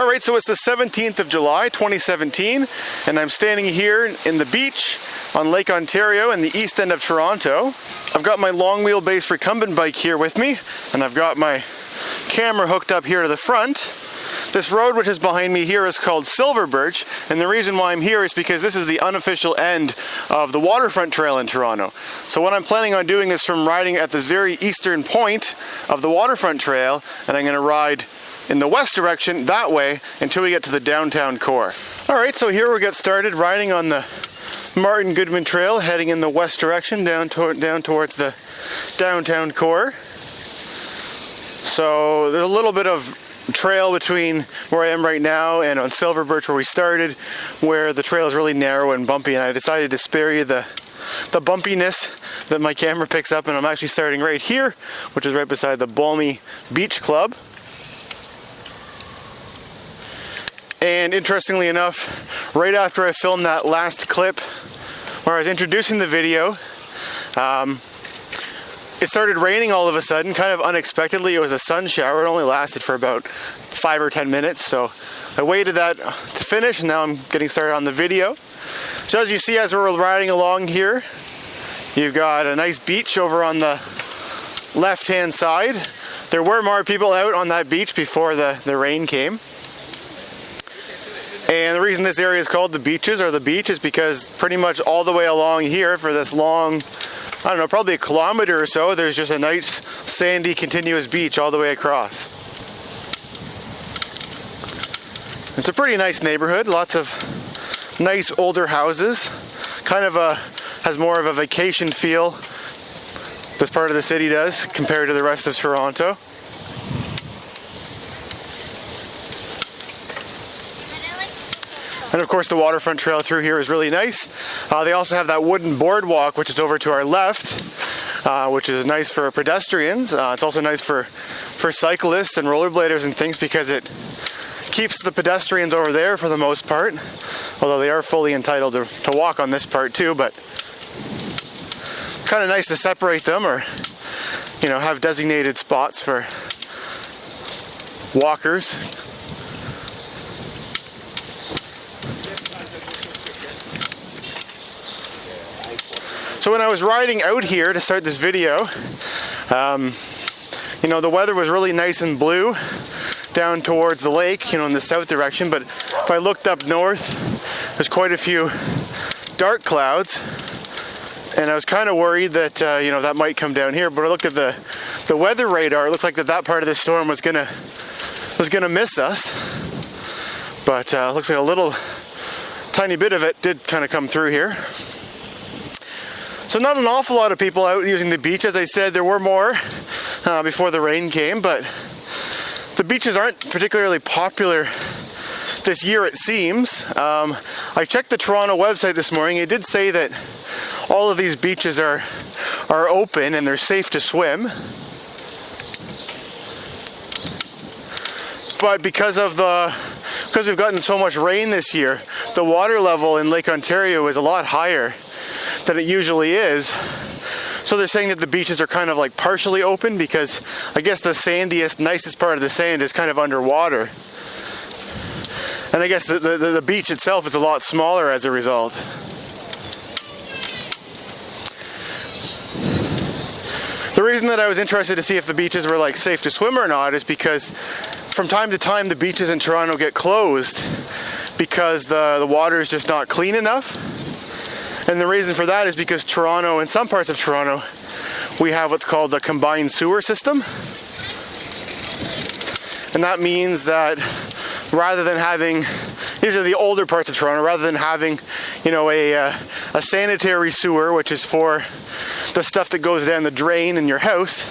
Alright, so it's the 17th of July, 2017, and I'm standing here in the beach on Lake Ontario in the east end of Toronto. I've got my long wheelbase recumbent bike here with me, and I've got my camera hooked up here to the front. This road which is behind me here is called Birch, and the reason why I'm here is because this is the unofficial end of the Waterfront Trail in Toronto. So what I'm planning on doing is from riding at this very eastern point of the Waterfront Trail, and I'm going to ride in the west direction that way until we get to the downtown core. Alright, so here we'll get started riding on the Martin Goodman Trail, heading in the west direction down towards the downtown core. So there's a little bit of trail between where I am right now and on Birch where we started, where the trail is really narrow and bumpy, and I decided to spare you the bumpiness that my camera picks up, and I'm actually starting right here, which is right beside the Boulevard Beach Club. And interestingly enough, right after I filmed that last clip where I was introducing the video, it started raining all of a sudden, kind of unexpectedly. It was a sun shower. It only lasted for about 5 or 10 minutes, so I waited that to finish, and now I'm getting started on the video. So as you see, as we're riding along here, you've got a nice beach over on the left-hand side. There were more people out on that beach before the rain came. And the reason this area is called the beaches, or the beach, is because pretty much all the way along here for this long, I don't know, probably a kilometer or so, there's just a nice sandy continuous beach all the way across. It's a pretty nice neighborhood, lots of nice older houses, kind of has more of a vacation feel, this part of the city does, compared to the rest of Toronto. And of course the waterfront trail through here is really nice. They also have that wooden boardwalk which is over to our left, which is nice for pedestrians. It's also nice for cyclists and rollerbladers and things, because it keeps the pedestrians over there for the most part, although they are fully entitled to walk on this part too, but kind of nice to separate them, or have designated spots for walkers. So when I was riding out here to start this video, the weather was really nice and blue down towards the lake, in the south direction, but if I looked up north, there's quite a few dark clouds, and I was kind of worried that, that might come down here, but I looked at the weather radar. It looked like that part of the storm was gonna miss us, but looks like a little tiny bit of it did kind of come through here. So not an awful lot of people out using the beach. As I said, there were more before the rain came, but the beaches aren't particularly popular this year, it seems. I checked the Toronto website this morning. It did say that all of these beaches are open and they're safe to swim. But because we've gotten so much rain this year, the water level in Lake Ontario is a lot higher than it usually is. So they're saying that the beaches are kind of like partially open, because I guess the sandiest, nicest part of the sand is kind of underwater. And I guess the beach itself is a lot smaller as a result. The reason that I was interested to see if the beaches were safe to swim or not is because from time to time the beaches in Toronto get closed because the water is just not clean enough. And the reason for that is because Toronto, in some parts of Toronto, we have what's called a combined sewer system. And that means that rather than having, these are the older parts of Toronto, rather than having, a sanitary sewer, which is for the stuff that goes down the drain in your house,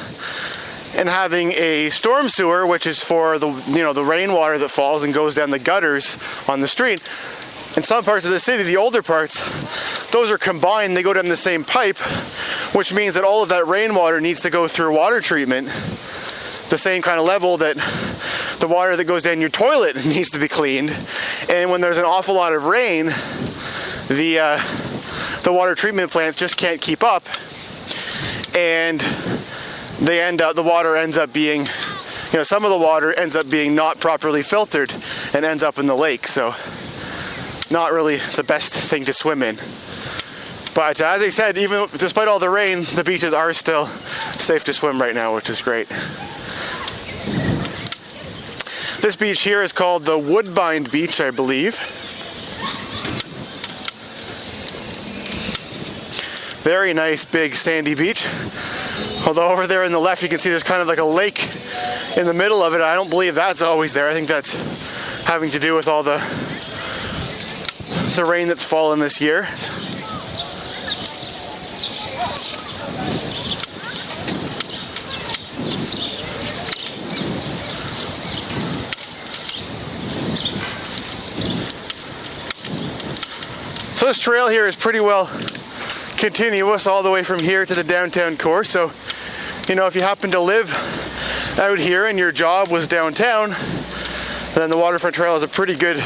and having a storm sewer, which is for the rainwater that falls and goes down the gutters on the street. In some parts of the city, the older parts, those are combined, they go down the same pipe, which means that all of that rainwater needs to go through water treatment, the same kind of level that the water that goes down your toilet needs to be cleaned. And when there's an awful lot of rain, the water treatment plants just can't keep up, and the water ends up being you know, some of the water ends up being not properly filtered and ends up in the lake, so not really the best thing to swim in. But as I said, even despite all the rain, the beaches are still safe to swim right now, which is great. This beach here is called the Woodbine Beach, I believe. Very nice, big, sandy beach. Although over there on the left, you can see there's kind of like a lake in the middle of it. I don't believe that's always there. I think that's having to do with all the rain that's fallen this year. So this trail here is pretty well continuous all the way from here to the downtown core. So, you know, if you happen to live out here and your job was downtown, then the Waterfront Trail is a pretty good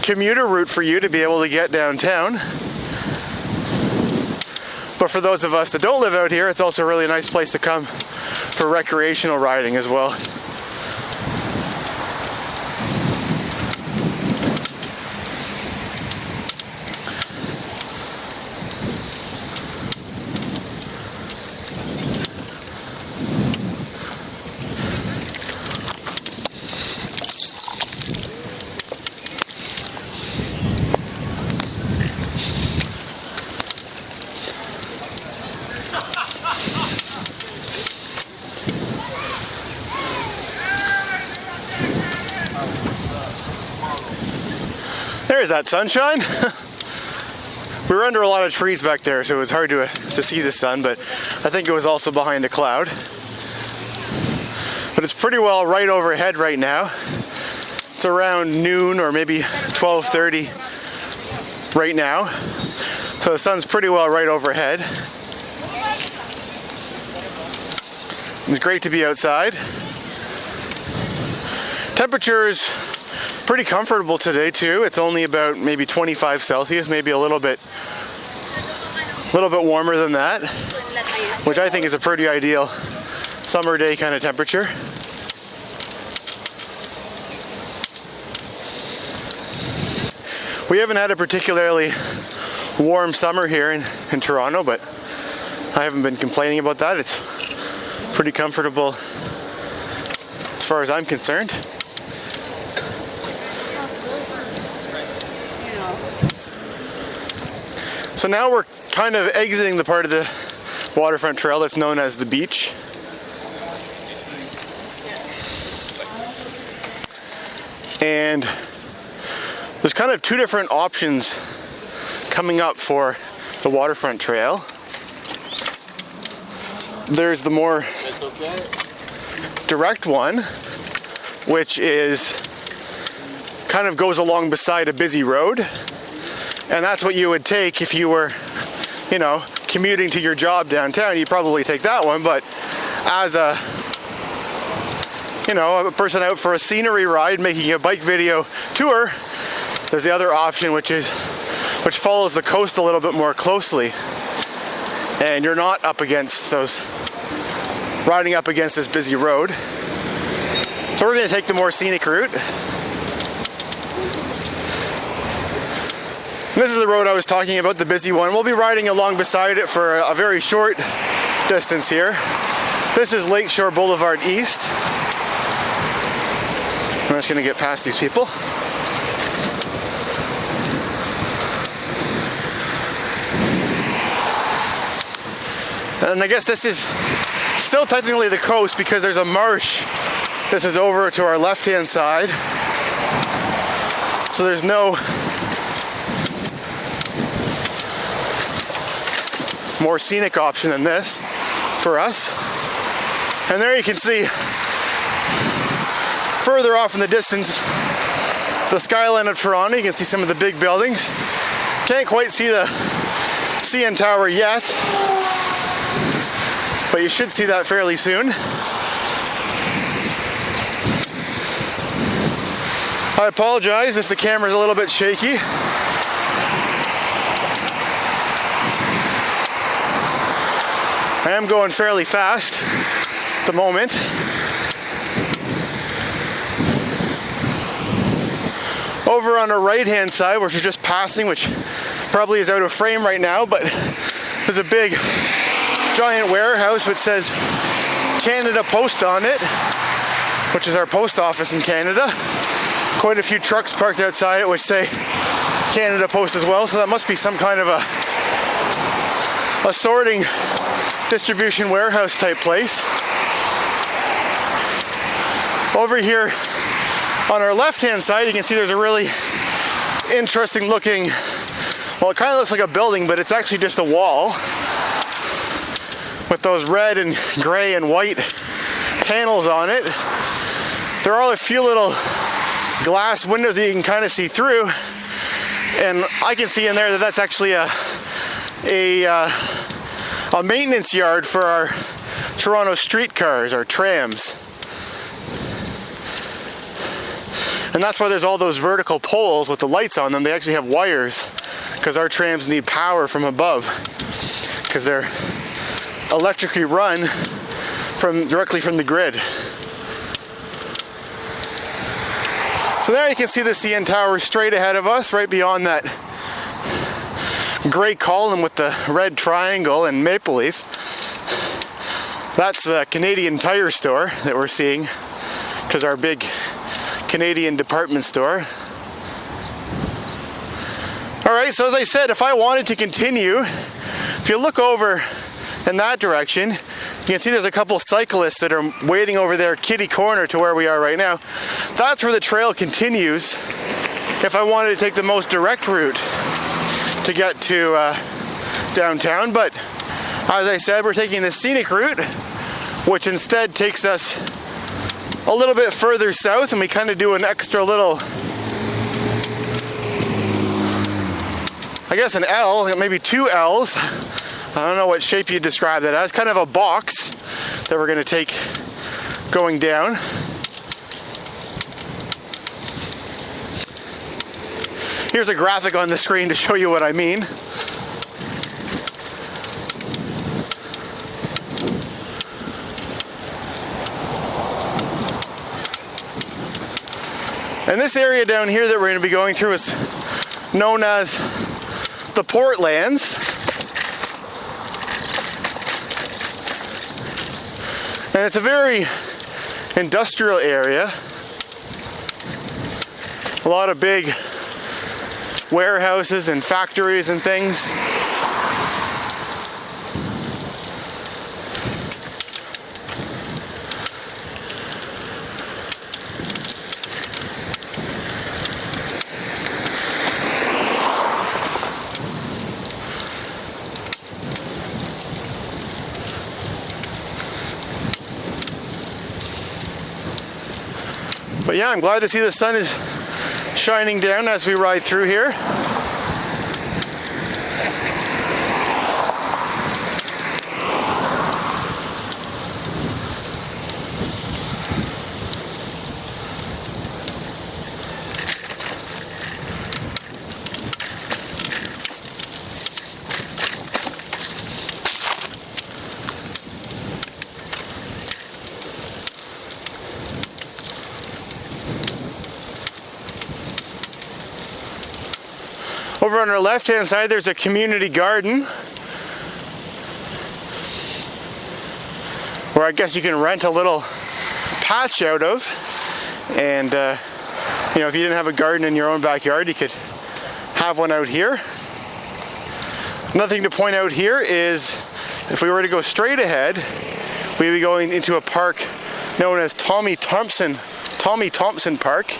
commuter route for you to be able to get downtown. But for those of us that don't live out here, it's also a really nice place to come for recreational riding as well. There's that sunshine. We were under a lot of trees back there, so it was hard to see the sun, but I think it was also behind a cloud. But it's pretty well right overhead right now. It's around noon or maybe 12:30 right now. So the sun's pretty well right overhead. It's great to be outside. Temperatures pretty comfortable today too. It's only about maybe 25 Celsius, maybe a little bit warmer than that, which I think is a pretty ideal summer day kind of temperature. We haven't had a particularly warm summer here in Toronto, but I haven't been complaining about that. It's pretty comfortable as far as I'm concerned. So now we're kind of exiting the part of the Waterfront Trail that's known as the beach. And there's kind of two different options coming up for the Waterfront Trail. There's the more direct one, which is kind of goes along beside a busy road. And that's what you would take if you were, you know, commuting to your job downtown. You'd probably take that one, but as a, you know, a person out for a scenery ride, making a bike video tour, there's the other option, which follows the coast a little bit more closely. And you're not riding up against this busy road. So we're going to take the more scenic route. This is the road I was talking about, the busy one. We'll be riding along beside it for a very short distance here. This is Lakeshore Boulevard East. I'm just going to get past these people. And I guess this is still technically the coast because there's a marsh. This is over to our left-hand side. So there's no more scenic option than this for us. And there you can see further off in the distance the skyline of Toronto. You can see some of the big buildings. Can't quite see the CN Tower yet, but you should see that fairly soon. I apologize if the camera's a little bit shaky. I am going fairly fast at the moment. Over on our right hand side, which we're just passing, which probably is out of frame right now, but there's a big giant warehouse which says Canada Post on it, which is our post office in Canada. Quite a few trucks parked outside it which say Canada Post as well, so that must be some kind of a sorting distribution warehouse type place. Over here on our left hand side, you can see there's a really interesting looking, well, it kind of looks like a building, but it's actually just a wall with those red and gray and white panels on it. There are a few little glass windows that you can kind of see through, and I can see in there that that's actually a maintenance yard for our Toronto streetcars, our trams. And that's why there's all those vertical poles with the lights on them. They actually have wires because our trams need power from above because they're electrically run directly from the grid. So there you can see the CN Tower straight ahead of us, right beyond that gray column with the red triangle and maple leaf. That's the Canadian Tire store that we're seeing, because our big Canadian department store. Alright, so as I said, if I wanted to continue, if you look over in that direction, you can see there's a couple cyclists that are waiting over there kitty corner to where we are right now. That's where the trail continues if I wanted to take the most direct route to get to downtown, but as I said, we're taking the scenic route, which instead takes us a little bit further south, and we kind of do an extra little, I guess an L, maybe two L's. I don't know what shape you describe that as. Kind of a box that we're going to take going down. Here's a graphic on the screen to show you what I mean. And this area down here that we're going to be going through is known as the Portlands. And it's a very industrial area. A lot of big warehouses and factories and things. But yeah, I'm glad to see the sun is shining down as we ride through here. Over on our left hand side there's a community garden where I guess you can rent a little patch out of, and you know, if you didn't have a garden in your own backyard, you could have one out here. Another thing to point out here is if we were to go straight ahead, we'd be going into a park known as Tommy Thompson Park,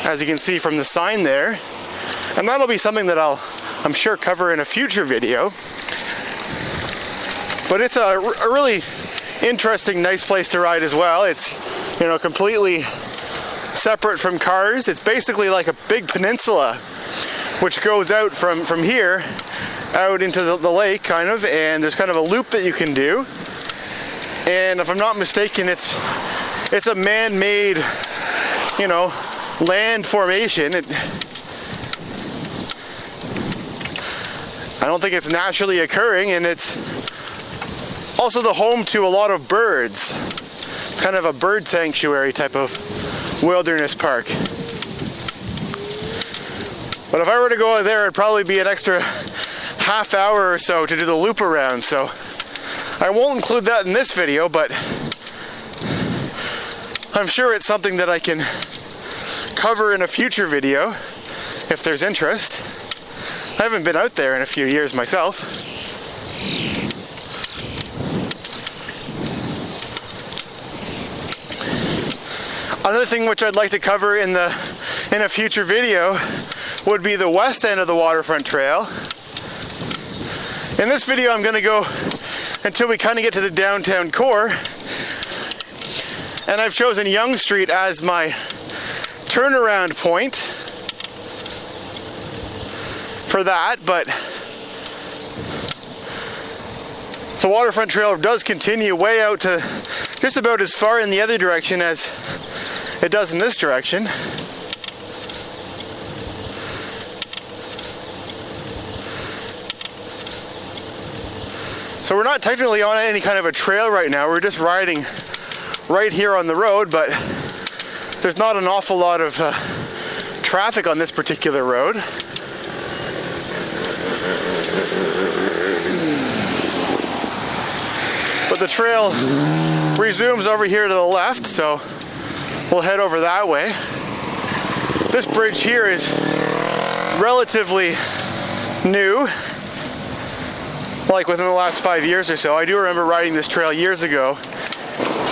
as you can see from the sign there. And that'll be something that I'm sure, cover in a future video. But it's a really interesting, nice place to ride as well. It's, you know, completely separate from cars. It's basically like a big peninsula, which goes out from here out into the lake, kind of, and there's kind of a loop that you can do. And if I'm not mistaken, it's a man-made, you know, land formation. I don't think it's naturally occurring, and it's also the home to a lot of birds. It's kind of a bird sanctuary type of wilderness park. But if I were to go there, it'd probably be an extra half hour or so to do the loop around, so I won't include that in this video, but I'm sure it's something that I can cover in a future video if there's interest. I haven't been out there in a few years myself. Another thing which I'd like to cover in a future video would be the west end of the Waterfront Trail. In this video I'm going to go until we kind of get to the downtown core, and I've chosen Yonge Street as my turnaround point for that, but the Waterfront Trail does continue way out to just about as far in the other direction as it does in this direction. So we're not technically on any kind of a trail right now, we're just riding right here on the road, but there's not an awful lot of traffic on this particular road. But the trail resumes over here to the left, so we'll head over that way. This bridge here is relatively new, like within the last 5 years or so. I do remember riding this trail years ago,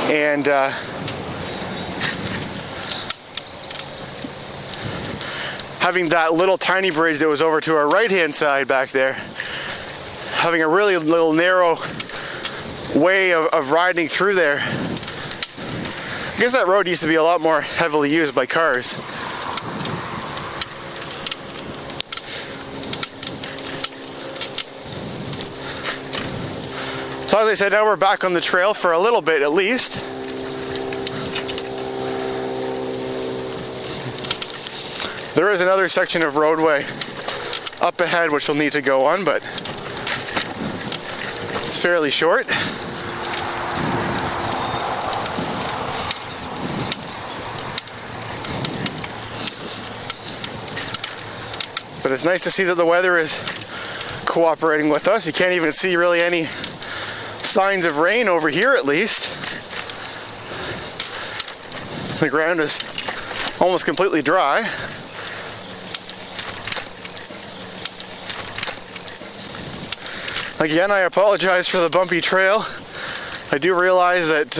and having that little tiny bridge that was over to our right hand side back there, having a really little narrow way of riding through there. I guess that road used to be a lot more heavily used by cars. So as I said, now we're back on the trail for a little bit at least. There is another section of roadway up ahead which we'll need to go on, but it's fairly short. But it's nice to see that the weather is cooperating with us. You can't even see really any signs of rain over here, at least. The ground is almost completely dry. Again, I apologize for the bumpy trail. I do realize that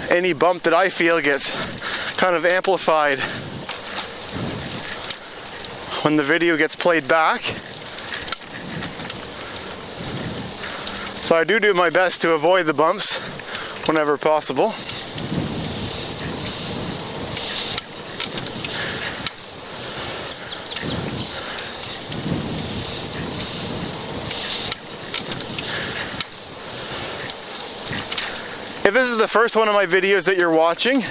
any bump that I feel gets kind of amplified when the video gets played back. So I do my best to avoid the bumps whenever possible. If this is the first one of my videos that you're watching,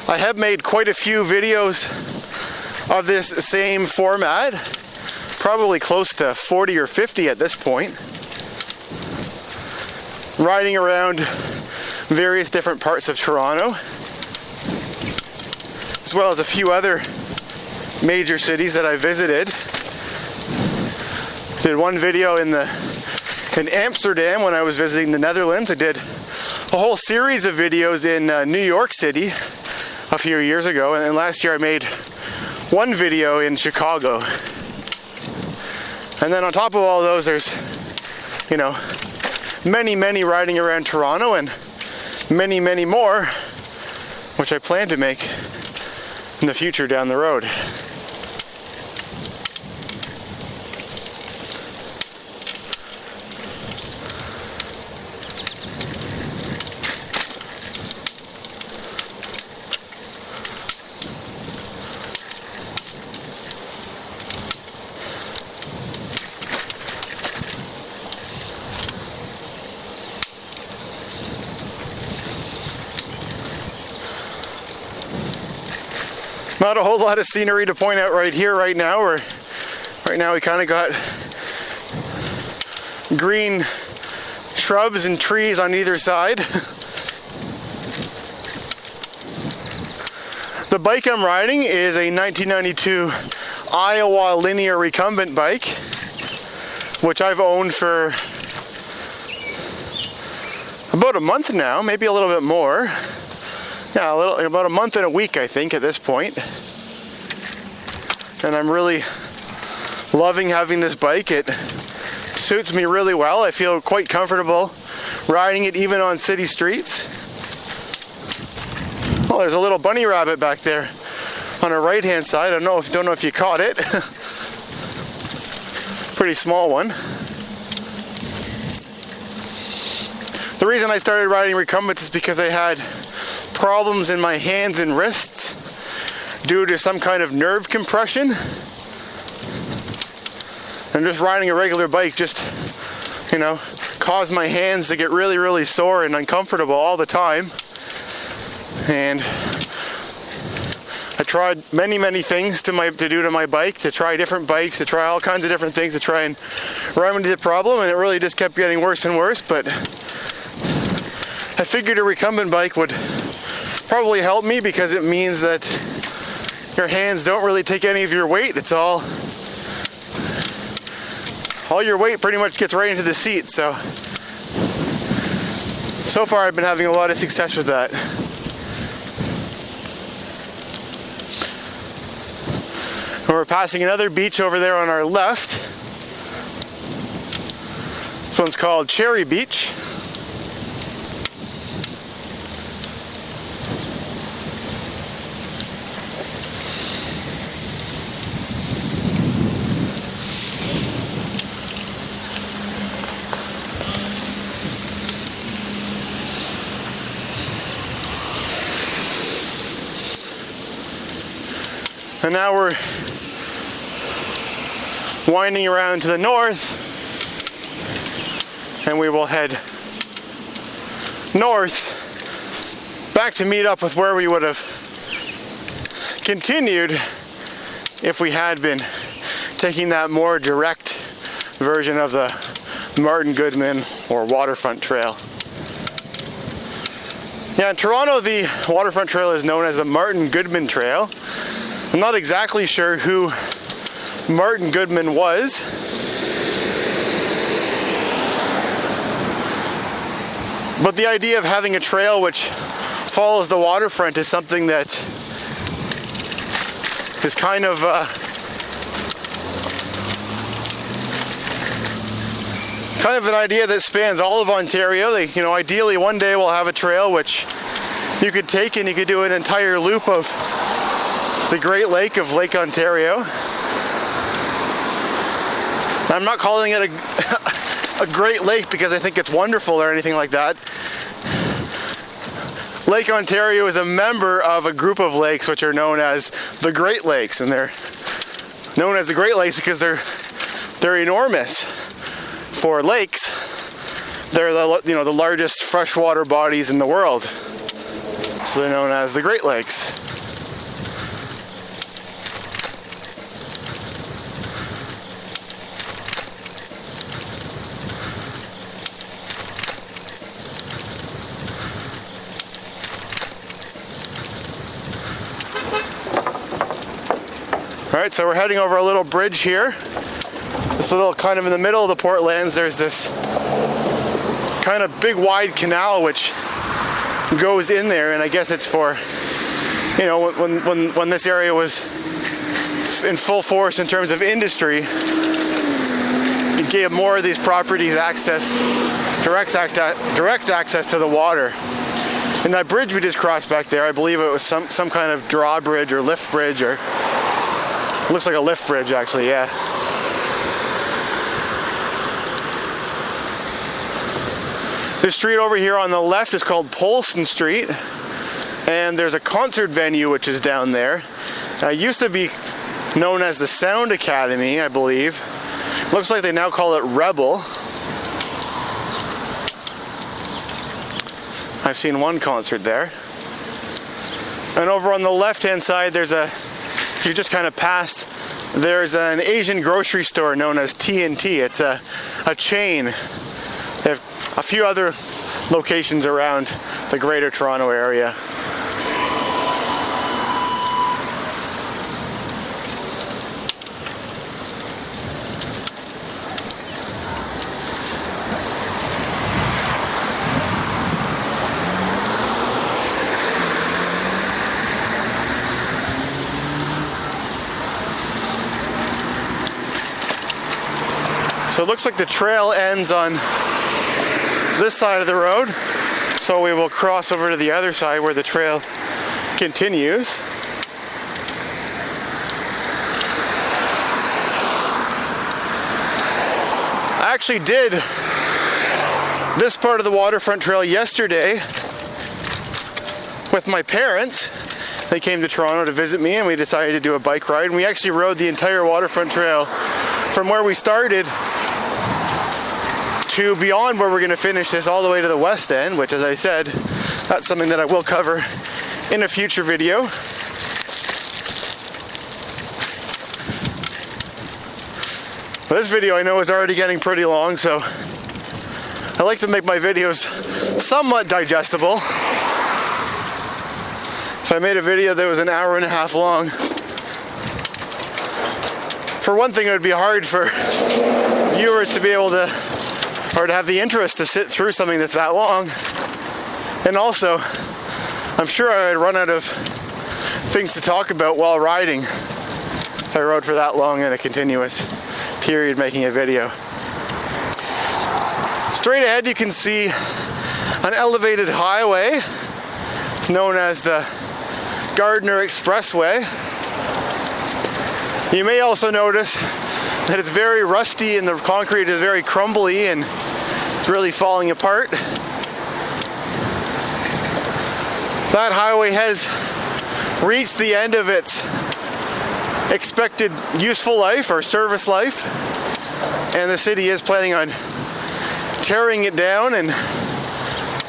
I have made quite a few videos of this same format, probably close to 40 or 50 at this point, riding around various different parts of Toronto, as well as a few other major cities that I visited. Did one video in Amsterdam when I was visiting the Netherlands. I did a whole series of videos in New York City a few years ago, and then last year I made one video in Chicago. And then on top of all those, there's, many riding around Toronto, and many more, which I plan to make in the future down the road. Not a whole lot of scenery to point out right here, right now. Right now we kind of got green shrubs and trees on either side. The The bike I'm riding is a 1992 Iowa Linear Recumbent Bike, which I've owned for about a month now, maybe a little bit more. Yeah, about a month and a week, I think, at this point. And I'm really loving having this bike. It suits me really well. I feel quite comfortable riding it even on city streets. Oh, there's a little bunny rabbit back there on the right hand side. I don't know if you caught it. Pretty small one. The reason I started riding recumbents is because I had problems in my hands and wrists due to some kind of nerve compression. And just riding a regular bike just, caused my hands to get really, really sore and uncomfortable all the time. And I tried many things to do to my bike, to try different bikes, to try all kinds of different things to try and remedy the problem, and it really just kept getting worse and worse. But I figured a recumbent bike would probably help me, because it means that your hands don't really take any of your weight. It's all your weight pretty much gets right into the seat. So far I've been having a lot of success with that. And we're passing another beach over there on our left. This one's called Cherry Beach. And now we're winding around to the north, and we will head north back to meet up with where we would have continued if we had been taking that more direct version of the Martin Goodman or Waterfront Trail. Yeah, in Toronto, the Waterfront Trail is known as the Martin Goodman Trail. I'm not exactly sure who Martin Goodman was. But the idea of having a trail which follows the waterfront is something that is kind of an idea that spans all of Ontario. Ideally one day we'll have a trail which you could take and you could do an entire loop of the Great Lake of Lake Ontario. I'm not calling it a Great Lake because I think it's wonderful or anything like that. Lake Ontario is a member of a group of lakes which are known as the Great Lakes, and they're known as the Great Lakes because they're enormous. For lakes, they're the largest freshwater bodies in the world, so they're known as the Great Lakes. Alright, so we're heading over a little bridge here. This little kind of in the middle of the Portlands, there's this kind of big wide canal which goes in there, and I guess it's for, when this area was in full force in terms of industry, it gave more of these properties direct access to the water. And that bridge we just crossed back there, I believe it was some kind of drawbridge or lift bridge, or it looks like a lift bridge actually, yeah. This street over here on the left is called Polson Street, and there's a concert venue which is down there. It used to be known as the Sound Academy, I believe. Looks like they now call it Rebel. I've seen one concert there. And over on the left hand side, you just kind of passed, there's an Asian grocery store known as T&T. It's a chain. They have a few other locations around the Greater Toronto area. So it looks like the trail ends on this side of the road. So we will cross over to the other side where the trail continues. I actually did this part of the waterfront trail yesterday with my parents. They came to Toronto to visit me and we decided to do a bike ride. And we actually rode the entire waterfront trail from where we started to beyond where we're going to finish this, all the way to the west end, which, as I said, that's something that I will cover in a future video. But this video I know is already getting pretty long, so I like to make my videos somewhat digestible. If I made a video that was an hour and a half long, for one thing, it would be hard for viewers to be able to, or to have the interest to sit through something that's that long. And also, I'm sure I would run out of things to talk about while riding if I rode for that long in a continuous period making a video. Straight ahead you can see an elevated highway. It's known as the Gardiner Expressway. You may also notice that it's very rusty and the concrete is very crumbly and it's really falling apart. That highway has reached the end of its expected useful life or service life, and the city is planning on tearing it down and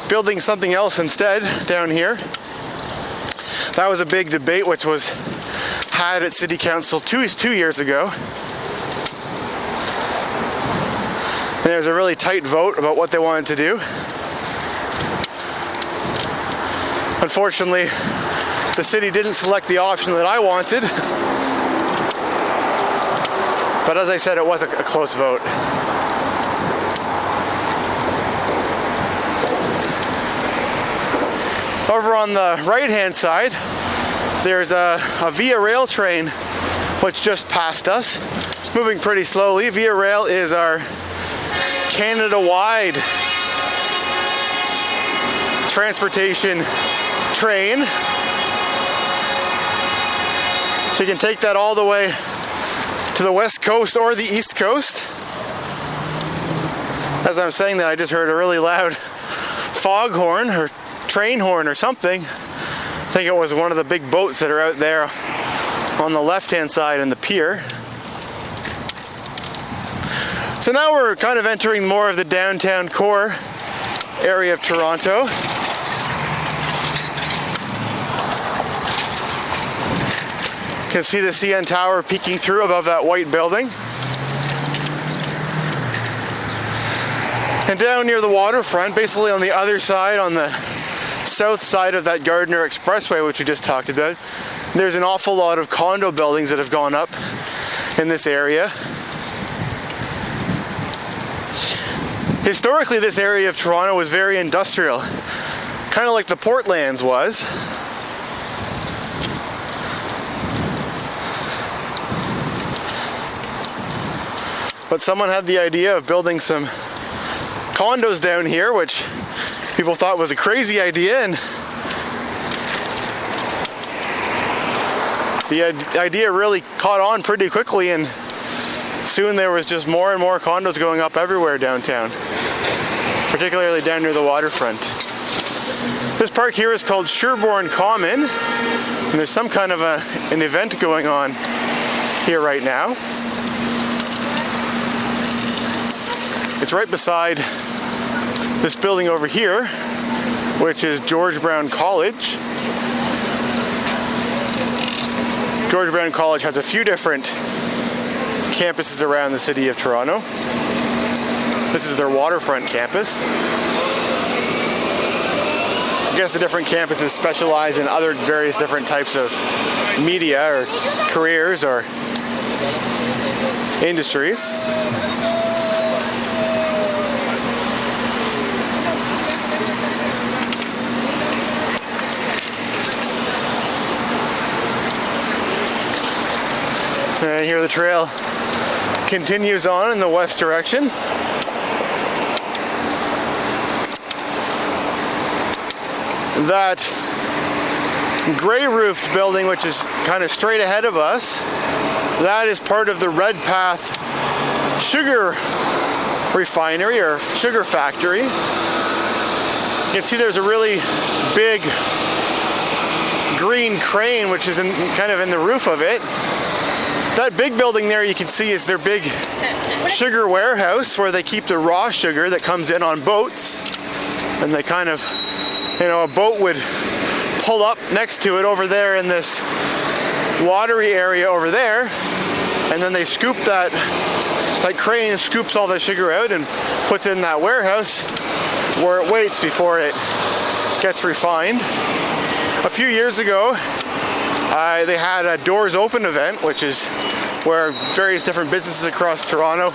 building something else instead down here. That was a big debate which was had at City Council two years ago. And there was a really tight vote about what they wanted to do. Unfortunately, the city didn't select the option that I wanted. But as I said, it was a close vote. Over on the right-hand side, there's a Via Rail train which just passed us, moving pretty slowly. Via Rail is our Canada-wide transportation train. So you can take that all the way to the west coast or the east coast. As I'm saying that, I just heard a really loud foghorn or train horn or something. I think it was one of the big boats that are out there on the left-hand side in the pier. So now we're kind of entering more of the downtown core area of Toronto. You can see the CN Tower peeking through above that white building. And down near the waterfront, basically on the other side, on the south side of that Gardiner Expressway, which we just talked about, there's an awful lot of condo buildings that have gone up in this area. Historically, this area of Toronto was very industrial, kind of like the Portlands was. But someone had the idea of building some condos down here, which people thought was a crazy idea, and the idea really caught on pretty quickly, and soon there was just more and more condos going up everywhere downtown, particularly down near the waterfront. This park here is called Sherbourne Common, and there's some kind of an event going on here right now. It's right beside this building over here, which is George Brown College. George Brown College has a few different campuses around the city of Toronto. This is their waterfront campus. I guess the different campuses specialize in other various different types of media or careers or industries. And here the trail continues on in the west direction. That gray roofed building, which is kind of straight ahead of us, that is part of the Red Path sugar refinery or sugar factory. You can see there's a really big green crane which is kind of in the roof of it. That big building there you can see is their big sugar warehouse where they keep the raw sugar that comes in on boats, and they kind of, a boat would pull up next to it over there in this watery area over there, and then they scoop that crane scoops all the sugar out and puts it in that warehouse where it waits before it gets refined. A few years ago, they had a Doors Open event, which is where various different businesses across Toronto,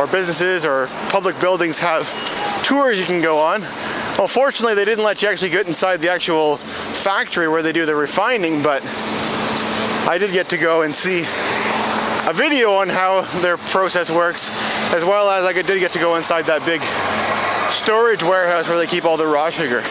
or businesses or public buildings, have tours you can go on. Well, fortunately, they didn't let you actually get inside the actual factory where they do the refining, but I did get to go and see a video on how their process works, as well as I did get to go inside that big storage warehouse where they keep all the raw sugar.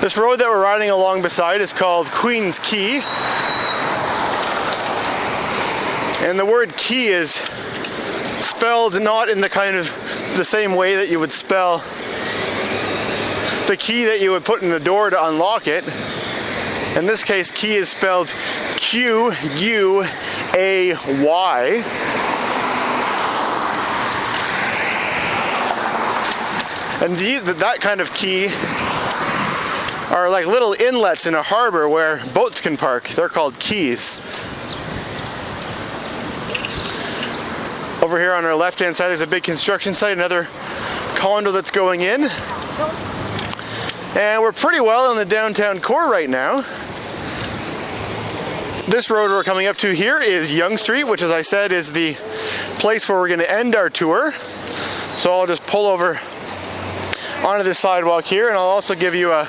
This road that we're riding along beside is called Queen's Quay. And the word key is spelled not in the kind of the same way that you would spell the key that you would put in the door to unlock it. In this case, key is spelled Quay. And that kind of key are like little inlets in a harbor where boats can park. They're called quays. Over here on our left-hand side, there's a big construction site, another condo that's going in. And we're pretty well in the downtown core right now. This road we're coming up to here is Yonge Street, which, as I said, is the place where we're going to end our tour. So I'll just pull over onto this sidewalk here, and I'll also give you a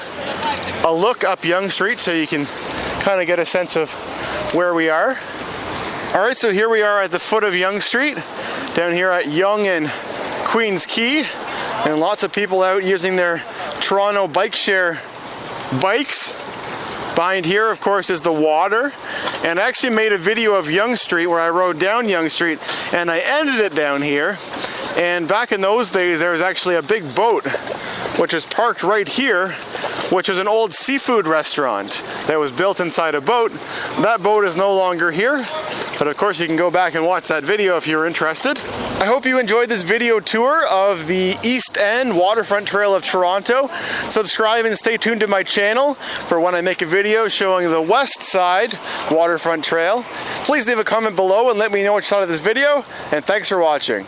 look up Yonge Street so you can kind of get a sense of where we are. Alright, so here we are at the foot of Yonge Street, down here at Yonge and Queen's Quay, and lots of people out using their Toronto bike share bikes. Behind here, of course, is the water, and I actually made a video of Yonge Street where I rode down Yonge Street and I ended it down here. And back in those days, there was actually a big boat which is parked right here, which is an old seafood restaurant that was built inside a boat. That boat is no longer here, but of course you can go back and watch that video if you're interested. I hope you enjoyed this video tour of the East End Waterfront Trail of Toronto. Subscribe and stay tuned to my channel for when I make a video showing the West Side Waterfront Trail. Please leave a comment below and let me know which side of this video, and thanks for watching.